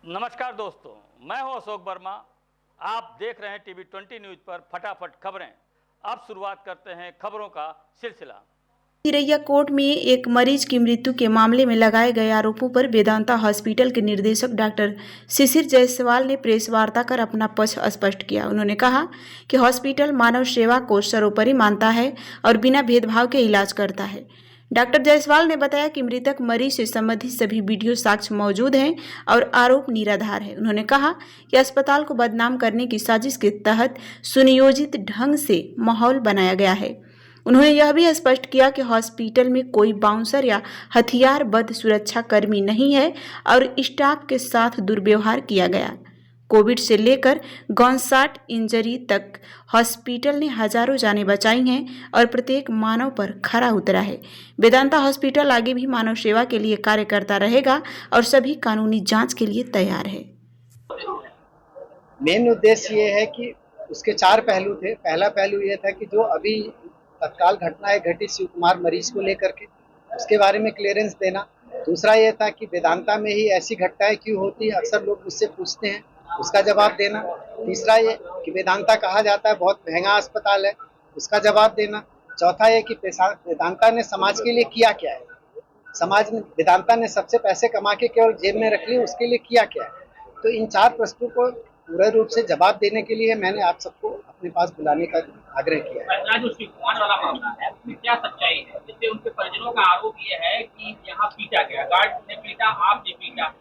नमस्कार दोस्तों, मैं हूं अशोक वर्मा। आप देख रहे हैं टीवी 20 न्यूज पर फटाफट खबरें। अब शुरुआत करते हैं खबरों का सिलसिला। तिरैया कोर्ट में एक मरीज की मृत्यु के मामले में लगाए गए आरोपों पर वेदांता हॉस्पिटल के निदेशक डॉक्टर शिशिर जायसवाल ने प्रेस वार्ता कर अपना पक्ष स्पष्ट किया। उन्होंने कहा कि हॉस्पिटल मानव सेवा को सर्वोपरि मानता है और बिना भेदभाव के इलाज करता है। डॉक्टर जायसवाल ने बताया कि मृतक मरीज से संबंधित सभी वीडियो साक्ष्य मौजूद हैं और आरोप निराधार है। उन्होंने कहा कि अस्पताल को बदनाम करने की साजिश के तहत सुनियोजित ढंग से माहौल बनाया गया है। उन्होंने यह भी स्पष्ट किया कि हॉस्पिटल में कोई बाउंसर या हथियारबंद सुरक्षा कर्मी नहीं है और स्टाफ के साथ दुर्व्यवहार किया गया। कोविड से लेकर गनशॉट इंजरी तक हॉस्पिटल ने हजारों जानें बचाई हैं और प्रत्येक मानव पर खरा उतरा है। वेदांता हॉस्पिटल आगे भी मानव सेवा के लिए कार्य करता रहेगा और सभी कानूनी जांच के लिए तैयार है। मेन उद्देश्य ये है कि उसके 4 पहलू थे। पहला पहलू ये था कि जो अभी तत्काल घटनाएं घटी शिव कुमार मरीज को लेकर के, उसके बारे में क्लियरेंस देना। दूसरा ये था कि वेदांता में ही ऐसी घटनाएं क्यों होती है, अक्सर लोग मुझसे पूछते हैं, उसका जवाब देना। तीसरा ये कि वेदांता कहा जाता है बहुत महंगा अस्पताल है, उसका जवाब देना। चौथा ये कि वेदांता ने समाज के लिए किया क्या है, समाज में वेदांता ने सबसे पैसे कमा के केवल जेब में रख ली, उसके लिए किया क्या है। तो इन 4 प्रश्नों को पूरे रूप से जवाब देने के लिए मैंने आप सबको अपने पास बुलाने का आग्रह किया है। जो शिव कुमार वाला मामला है उसमें क्या सच्चाई है? जैसे उनके परिजनों का आरोप ये है कि यहाँ पीटा गया, गार्ड ने पीटा, आपने पीटा,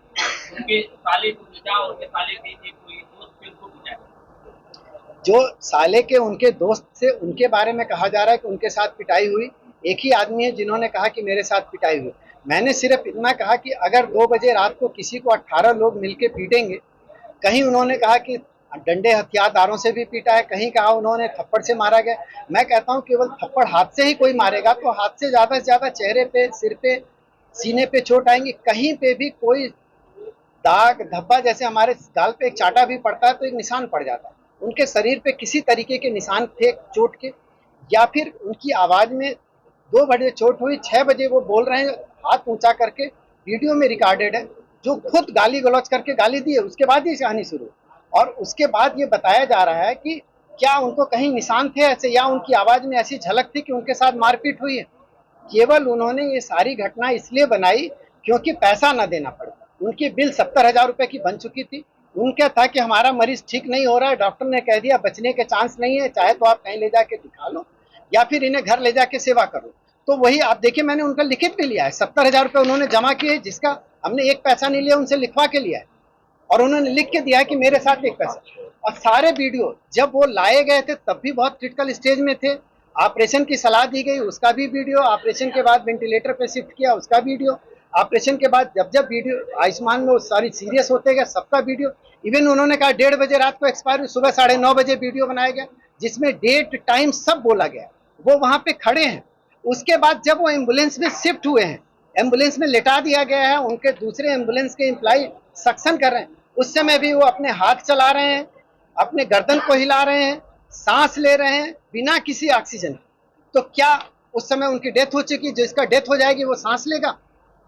उनके साले को पीटा, उनके साले के कोई दोस्त थे उनको पीटा। जो साले के उनके दोस्त से उनके बारे में कहा जा रहा है कि उनके साथ पिटाई हुई, एक ही आदमी है जिन्होंने कहा कि मेरे साथ पिटाई हुई। मैंने सिर्फ इतना कहा कि अगर 2 बजे रात को किसी को 18 लोग मिलके पीटेंगे, कहीं उन्होंने कहा कि डंडे हथियारदारों से भी पीटा है, कहीं कहा उन्होंने थप्पड़ से मारा गया। मैं कहता हूं केवल थप्पड़ हाथ से ही कोई मारेगा तो हाथ से ज्यादा चेहरे पे, सिर पे, सीने पे चोट आएंगी। कहीं पे भी कोई दाग धब्बा, जैसे हमारे गाल पे एक चाटा भी पड़ता है तो एक निशान पड़ जाता है, उनके शरीर पे किसी तरीके के निशान थे चोट के, या फिर उनकी आवाज में 2 बजे चोट हुई, 6 बजे वो बोल रहे हैं हाथ ऊंचा करके, वीडियो में रिकॉर्डेड है, जो खुद गाली गलौज करके गाली दी है, उसके बाद ये कहानी शुरू। और उसके बाद ये बताया जा रहा है कि क्या उनको कहीं निशान थे ऐसे, या उनकी आवाज में ऐसी झलक थी कि उनके साथ मारपीट हुई है। केवल उन्होंने ये सारी घटना इसलिए बनाई क्योंकि पैसा न देना पड़े। उनकी बिल 70,000 रुपए की बन चुकी थी। उनका था कि हमारा मरीज ठीक नहीं हो रहा है, डॉक्टर ने कह दिया बचने के चांस नहीं है, चाहे तो आप कहीं ले जाके दिखा लो या फिर इन्हें घर ले जाके सेवा करो। तो वही आप देखिए, मैंने उनका लिखित भी लिया है, 70,000 रुपए उन्होंने जमा किए, जिसका हमने एक पैसा नहीं लिया, उनसे लिखवा के लिया है और उन्होंने लिख के दिया है कि मेरे साथ एक पैसा। और सारे वीडियो जब वो लाए गए थे तब भी बहुत क्रिटिकल स्टेज में थे, ऑपरेशन की सलाह दी गई उसका भी वीडियो, ऑपरेशन के बाद वेंटिलेटर पे शिफ्ट किया उसका वीडियो, ऑपरेशन के बाद जब वीडियो आयुष्मान में सारी सीरियस होते गए सबका वीडियो। इवन उन्होंने कहा 1:30 बजे रात को एक्सपायर हुई, सुबह 9:30 बजे वीडियो बनाया गया जिसमें डेट टाइम सब बोला गया। वो वहां पे खड़े हैं। उसके बाद जब वो एम्बुलेंस में शिफ्ट हुए हैं, एम्बुलेंस में लेटा दिया गया है, उनके दूसरे एम्बुलेंस के एम्प्लॉय सक्शन कर रहे हैं, उस समय भी वो अपने हाथ चला रहे हैं, अपने गर्दन को हिला रहे हैं, सांस ले रहे हैं बिना किसी ऑक्सीजन। तो क्या उस समय उनकी डेथ हो चुकी? जिसका डेथ हो जाएगी वो सांस लेगा,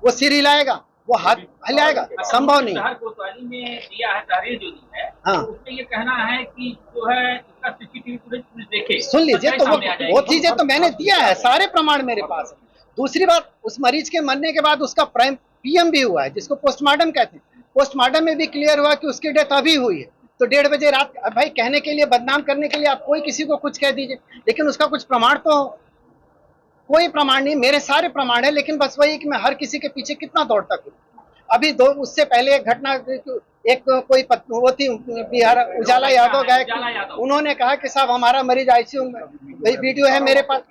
वो सिर हिलाएगा, वो हाथ हिलाएगा? संभव नहीं। कोतवाली में दिया है तहरीर जो दी है, हाँ, तो उसमें ये कहना है कि जो है इसका सीसीटीवी फुटेज पुलिस देखे। सुन लीजिए, तो वो चीजें तो मैंने दिया है, सारे प्रमाण मेरे पास है। दूसरी बात, उस मरीज के मरने के बाद उसका पीएम भी हुआ है, जिसको पोस्टमार्टम कहते हैं। पोस्टमार्टम में भी क्लियर हुआ कि उसकी डेथ अभी हुई है। तो 1:30 बजे रात, भाई कहने के लिए, बदनाम करने के लिए आप कोई किसी को कुछ कह दीजिए, लेकिन उसका कुछ प्रमाण तो हो। कोई प्रमाण नहीं, मेरे सारे प्रमाण है, लेकिन बस वही कि मैं हर किसी के पीछे कितना दौड़ता हूँ। अभी उससे पहले एक घटना, एक कोई वो थी बिहार, उजाला यादव गए, उन्होंने कहा कि साहब हमारा मरीज आईसीयू में, वही वीडियो है मेरे पास।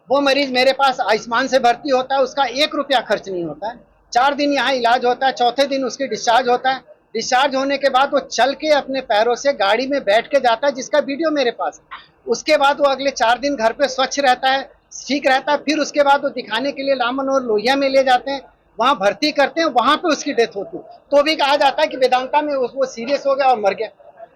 वो मरीज मेरे पास आयुष्मान से भर्ती होता है, उसका 1 रुपया खर्च नहीं होता है, 4 दिन यहाँ इलाज होता है, चौथे दिन उसकी डिस्चार्ज होता है। डिस्चार्ज होने के बाद वो चल के अपने पैरों से गाड़ी में बैठ के जाता है, जिसका वीडियो मेरे पास है। उसके बाद वो अगले 4 दिन घर पे स्वच्छ रहता है, ठीक रहता है। फिर उसके बाद वो दिखाने के लिए लामन और लोहिया में ले जाते हैं, वहां भर्ती करते हैं, वहां पे उसकी डेथ होती है। तो भी कहा जाता है कि वेदांता में वो सीरियस हो गया और मर गया।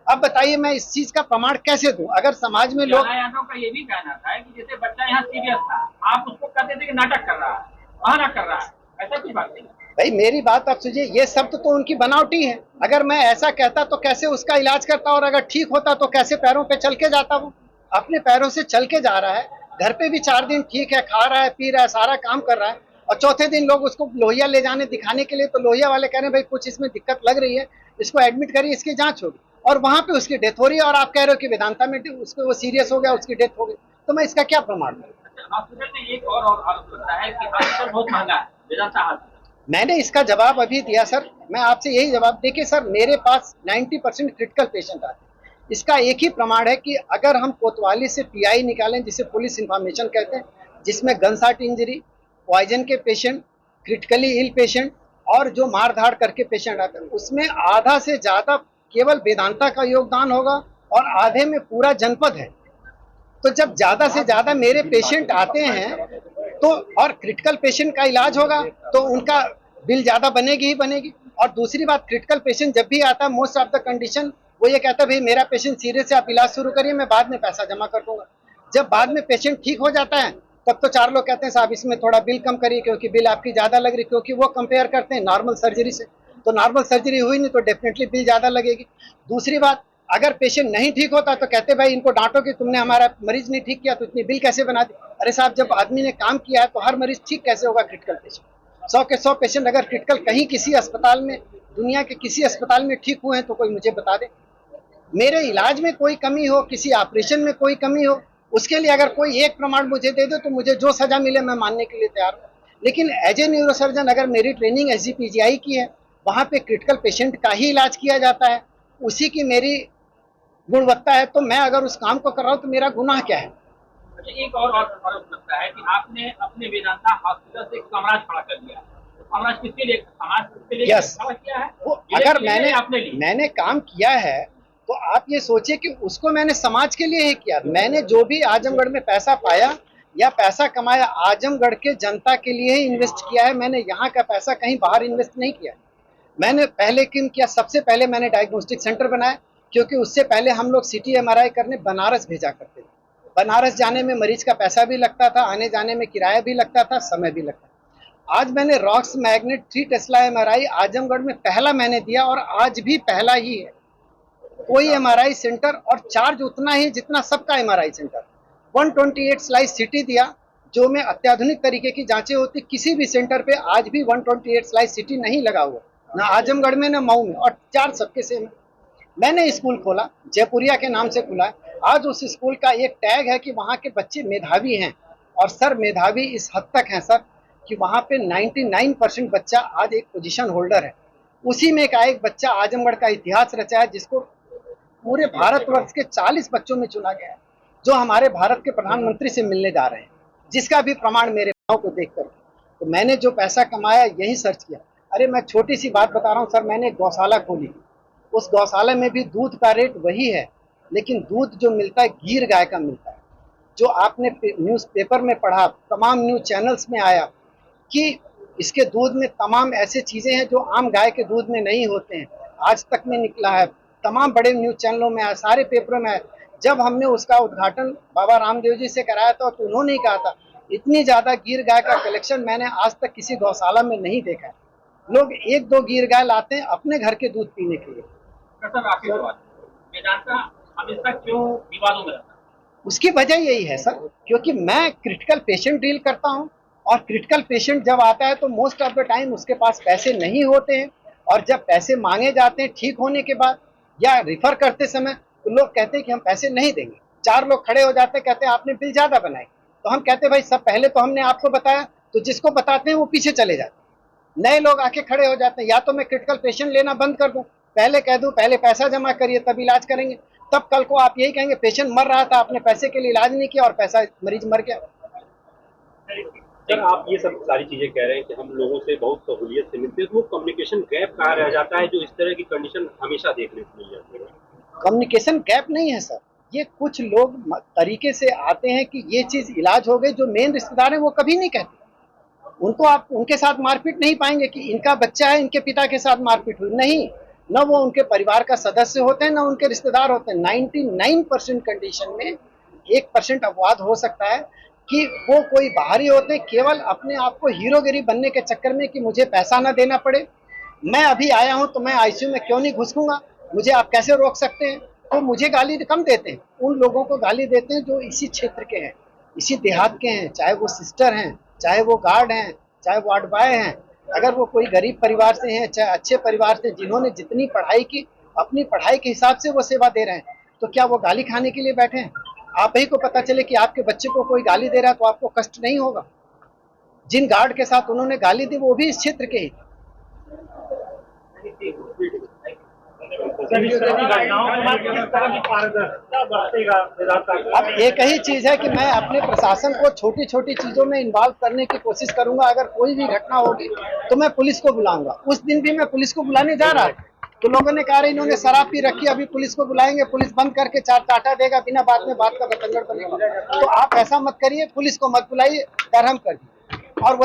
अब बताइए मैं इस चीज का प्रमाण कैसे दूं? अगर समाज में लोग, यादव का ये भी कहना था कि जैसे बच्चा यहाँ सीरियस था, आप उसको कहते थे कि नाटक कर रहा है, बहाना कर रहा है, ऐसा कुछ बात नहीं। भाई मेरी बात आप सुनिए, ये शब्द तो उनकी बनावटी है। अगर मैं ऐसा कहता तो कैसे उसका इलाज करता, और अगर ठीक होता तो कैसे पैरों पे चल के जाता। वो अपने पैरों से चल के जा रहा है, घर पे भी 4 दिन ठीक है, खा रहा है, पी रहा है, सारा काम कर रहा है, और चौथे दिन लोग उसको लोहिया ले जाने दिखाने के लिए, तो लोहिया वाले कह रहे हैं भाई कुछ इसमें दिक्कत लग रही है, इसको एडमिट करिए, इसकी जांच होगी, और वहां पे उसकी डेथ हो रही है, और आप कह रहे हो कि वेदांता में उसको वो सीरियस हो गया, उसकी डेथ हो गई, तो मैं इसका क्या प्रमाण दूं? हॉस्पिटल में एक और आरोप लगता है कि हॉस्पिटल बहुत महंगा है, वेदांता हॉस्पिटल। मैंने इसका जवाब अभी दिया सर। मैं आपसे यही जवाब, देखिए सर, मेरे पास 90% क्रिटिकल पेशेंट आते हैं। इसका एक ही प्रमाण है कि अगर हम कोतवाली से पीआई निकालें, जिसे पुलिस इंफॉर्मेशन कहते हैं, जिसमें गन शॉट इंजरी, पॉइजन के पेशेंट, क्रिटिकली इल पेशेंट, और जो मार धाड़ करके पेशेंट आते हैं, उसमें आधा से ज्यादा केवल वेदांता का योगदान होगा, और आधे में पूरा जनपद है। तो जब ज्यादा से ज्यादा मेरे पेशेंट आते हैं तो, और क्रिटिकल पेशेंट का इलाज होगा, तो उनका बिल ज्यादा बनेगी ही बनेगी। और दूसरी बात, क्रिटिकल पेशेंट जब भी आता है, मोस्ट ऑफ द कंडीशन वो ये कहता है भाई मेरा पेशेंट सीरियस है, आप इलाज शुरू करिए, मैं बाद में पैसा जमा कर दूंगा। जब बाद में पेशेंट ठीक हो जाता है, तब तो 4 लोग कहते हैं साहब इसमें थोड़ा बिल कम करिए, क्योंकि बिल आपकी ज्यादा लग रही, क्योंकि वो कंपेयर करते हैं नॉर्मल सर्जरी से, तो नॉर्मल सर्जरी हुई नहीं तो डेफिनेटली बिल ज्यादा लगेगी। दूसरी बात, अगर पेशेंट नहीं ठीक होता तो कहते भाई इनको डांटो कि तुमने हमारा मरीज नहीं ठीक किया, तो इतनी बिल कैसे बना दी। अरे साहब, जब आदमी ने काम किया है तो हर मरीज ठीक कैसे होगा? क्रिटिकल पेशेंट 100 के 100 पेशेंट अगर क्रिटिकल कहीं किसी अस्पताल में, दुनिया के किसी अस्पताल में ठीक हुए हैं तो कोई मुझे बता दे। मेरे इलाज में कोई कमी हो, किसी ऑपरेशन में कोई कमी हो, उसके लिए अगर कोई एक प्रमाण मुझे दे दो तो मुझे जो सजा मिले मैं मानने के लिए तैयार हूँ। लेकिन एज ए न्यूरोसर्जन अगर मेरी ट्रेनिंग SGPGI की है, वहाँ पे क्रिटिकल पेशेंट का ही इलाज किया जाता है, उसी की मेरी गुणवत्ता है, तो मैं अगर उस काम को कर रहा हूँ तो मेरा गुनाह क्या है? एक और आरोप लगता है कि आपने अपने वेदांता हॉस्पिटल से समाज खड़ा कर दिया। समाज किसके लिए? समाज के लिए खड़ा किया है। वो अगर मैंने काम किया है तो आप ये सोचिए कि उसको मैंने समाज के लिए ही किया। मैंने जो भी आजमगढ़ में पैसा पाया या पैसा कमाया, आजमगढ़ के जनता के लिए ही इन्वेस्ट किया है। मैंने यहाँ का पैसा कहीं बाहर इन्वेस्ट नहीं किया। मैंने पहले किया, सबसे पहले मैंने डायग्नोस्टिक सेंटर बनाया, क्योंकि उससे पहले हम लोग CT MRI करने बनारस भेजा करते थे। बनारस जाने में मरीज का पैसा भी लगता था, आने जाने में किराया भी लगता था, समय भी लगता था। आज मैंने rocks magnet 3 Tesla MRI Azamgarh में पहला मैंने दिया, और आज भी पहला ही है। कोई MRI सेंटर, और चार्ज उतना ही जितना सबका MRI सेंटर। 128 स्लाइस CT दिया, जो में अत्याधुनिक तरीके की जांचें होती। किसी भी सेंटर पे आज भी 128 स्लाइस CT नहीं लगा हुआ, ना आजमगढ़ में ना मऊ में, और चार्ज सबके सेम। मैंने स्कूल खोला, जयपुरिया के नाम से खुला। आज उस स्कूल का एक टैग है कि वहाँ के बच्चे मेधावी हैं, और सर मेधावी इस हद तक हैं सर कि वहाँ पे 99% बच्चा आज एक पोजीशन होल्डर है। उसी में का एक बच्चा आजमगढ़ का इतिहास रचा है, जिसको पूरे भारतवर्ष के 40 बच्चों में चुना गया है, जो हमारे भारत के प्रधानमंत्री से मिलने जा रहे हैं, जिसका भी प्रमाण मेरे भाव को देख कर। तो मैंने जो पैसा कमाया यही सर्च किया। अरे मैं छोटी सी बात बता रहा हूँ सर, मैंने गौशाला खोली, उस गौशाला में भी दूध का रेट वही है, लेकिन दूध जो मिलता है गीर गाय का मिलता है। जो आपने न्यूज़पेपर में पढ़ा, तमाम न्यूज चैनल्स में आया कि इसके दूध में तमाम ऐसे चीजें हैं जो आम गाय के दूध में नहीं होते हैं, आज तक में निकला है, तमाम बड़े न्यूज चैनलों में आया, सारे पेपरों में आया। जब हमने उसका उद्घाटन बाबा रामदेव जी से कराया था तो उन्होंने ही कहा था, इतनी ज्यादा गीर गाय का कलेक्शन मैंने आज तक किसी गौशाला में नहीं देखा है। लोग 1-2 गीर गाय लाते हैं अपने घर के दूध पीने के लिए। वेदांता हमेशा क्यों विवादों में रहता है? उसकी वजह यही है सर, क्योंकि मैं क्रिटिकल पेशेंट डील करता हूं, और क्रिटिकल पेशेंट जब आता है तो मोस्ट ऑफ द टाइम उसके पास पैसे नहीं होते हैं, और जब पैसे मांगे जाते हैं ठीक होने के बाद या रिफर करते समय, तो लोग कहते हैं कि हम पैसे नहीं देंगे। 4 लोग खड़े हो जाते हैं, कहते हैं आपने बिल ज्यादा बनाई, तो हम कहते हैं भाई सब पहले तो हमने आपको बताया, तो जिसको बताते हैं वो पीछे चले जाते हैं। नए लोग आके खड़े हो जाते हैं, या तो मैं क्रिटिकल पेशेंट लेना बंद कर दूं, पहले कह दूं पहले पैसा जमा करिए तब इलाज करेंगे, तब कल को आप यही कहेंगे पेशेंट मर रहा था, आपने पैसे के लिए इलाज नहीं किया और पैसा मरीज मर गया। जब आप ये सब सारी चीजें कह रहे हैं कि हम लोगों से बहुत सहूलियत से मिलते हैं, तो वो कम्युनिकेशन गैप कहाँ रह जाता है जो इस तरह की कंडीशन हमेशा देखने को मिल जाती है? कम्युनिकेशन गैप नहीं है सर, ये कुछ लोग तरीके से आते हैं कि ये चीज इलाज हो गई, जो मेन रिश्तेदार हैं वो कभी नहीं कहते। उनको आप उनके साथ मारपीट नहीं पाएंगे कि इनका बच्चा है इनके पिता के साथ मारपीट हुई, नहीं, न वो उनके परिवार का सदस्य होते हैं न उनके रिश्तेदार होते हैं। 99% कंडीशन में 1% अपवाद हो सकता है कि वो कोई बाहरी होते हैं, केवल अपने आप को हीरोगिरी बनने के चक्कर में कि मुझे पैसा ना देना पड़े, मैं अभी आया हूं तो मैं आईसीयू में क्यों नहीं घुसूंगा, मुझे आप कैसे रोक सकते हैं। तो मुझे गाली कम देते हैं, उन लोगों को गाली देते हैं जो इसी क्षेत्र के हैं, इसी देहात के हैं, चाहे वो सिस्टर हैं, चाहे वो गार्ड हैं, चाहे वार्ड बॉय हैं। अगर वो कोई गरीब परिवार से हैं, चाहे अच्छे परिवार से, जिन्होंने जितनी पढ़ाई की, अपनी पढ़ाई के हिसाब से वो सेवा दे रहे हैं, तो क्या वो गाली खाने के लिए बैठे हैं। आप ही को पता चले कि आपके बच्चे को कोई गाली दे रहा है तो आपको कष्ट नहीं होगा। जिन गार्ड के साथ उन्होंने गाली दी वो भी इस क्षेत्र के ही थे। अब एक ही चीज है कि मैं अपने प्रशासन को छोटी छोटी चीजों में इन्वॉल्व करने की कोशिश करूंगा। अगर कोई भी घटना होगी तो मैं पुलिस को बुलाऊंगा। उस दिन भी मैं पुलिस को बुलाने जा रहा था तो लोगों ने कहा इन्होंने शराब पी रखी, अभी पुलिस को बुलाएंगे, पुलिस बंद करके चार टाटा देगा, बिना बात में बात का बतंगड़ बनेगा। तो आप ऐसा मत करिए, पुलिस को मत बुलाइए, हम कर दिए। और